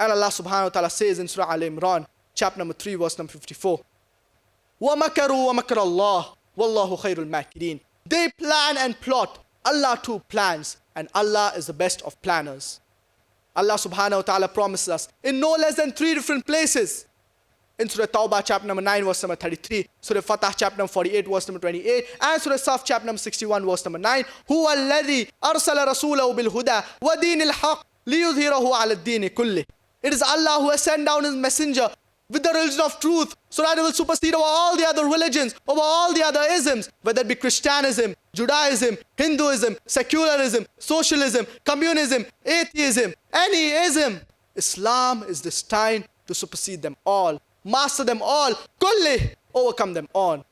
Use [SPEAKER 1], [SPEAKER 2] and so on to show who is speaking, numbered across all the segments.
[SPEAKER 1] And Allah subhanahu wa ta'ala says in Surah Al-Imran, chapter number 3, verse number 54, وَمَكَرُوا وَمَكَرَ اللَّهُ وَاللَّهُ خَيْرُ الْمَاكِرِينَ. They plan and plot. Allah too plans, and Allah is the best of planners. Allah subhanahu wa ta'ala promises us in no less than 3 different places. In Surah Tawbah chapter number 9 verse number 33, Surah Fatah chapter number 48 verse number 28, and Surah Saf chapter number 61 verse number 9, هُوَ الَّذِي أَرْسَلَ رَسُولَهُ بِالْهُدَى وَدِينِ الْحَقِّ لِيُظْهِرَهُ عَلَى الدِّينِ كُلِّهِ. It is Allah who has sent down His messenger with the religion of truth, so that it will supersede over all the other religions, over all the other isms, whether it be Christianism, Judaism, Hinduism, secularism, socialism, communism, atheism, any ism. Islam is destined to supersede them all, master them all, kulli, overcome them all.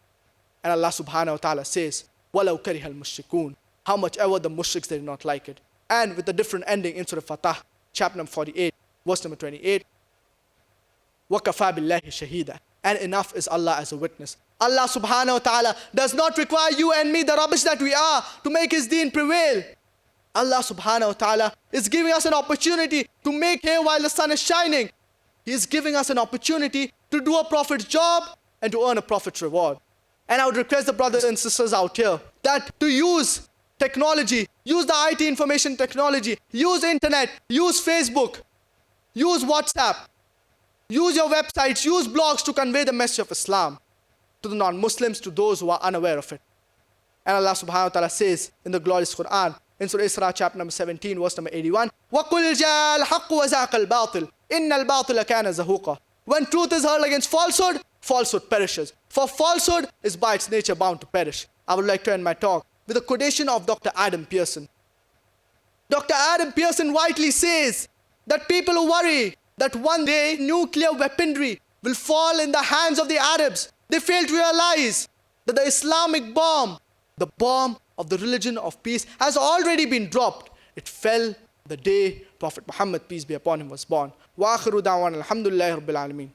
[SPEAKER 1] And Allah subhanahu wa ta'ala says, وَلَوْ كَرِهَ الْمُشْرِكُونَ. How much ever the mushriks, they did not like it. And with a different ending in Surah Fatah, chapter number 48, verse number 28, وَكَفَى بِاللَّهِ شَهِيدًا. And enough is Allah as a witness. Allah subhanahu wa ta'ala does not require you and me, the rubbish that we are, to make His deen prevail. Allah subhanahu wa ta'ala is giving us an opportunity to make hay while the sun is shining. He is giving us an opportunity to do a prophet's job and to earn a prophet's reward. And I would request the brothers and sisters out here that to use technology, use the IT information technology, use internet, use Facebook, use WhatsApp, use your websites, use blogs to convey the message of Islam to the non-Muslims, to those who are unaware of it. And Allah subhanahu wa ta'ala says in the glorious Quran, in Surah Isra chapter number 17, verse number 81, وَقُلْ جَاءَ الْحَقُّ وَزَاقَ الْبَاطِلِ إِنَّ الْبَاطِلَ كَانَ زَهُوقًا. When truth is hurled against falsehood, falsehood perishes. For falsehood is by its nature bound to perish. I would like to end my talk with a quotation of Dr. Adam Pearson. Dr. Adam Pearson rightly says that people who worry that one day nuclear weaponry will fall in the hands of the Arabs, they fail to realize that the Islamic bomb, the bomb of the religion of peace, has already been dropped. It fell the day Prophet Muhammad, peace be upon him, was born. Wa akhiru da'wana alhamdulillahi rabbil alameen.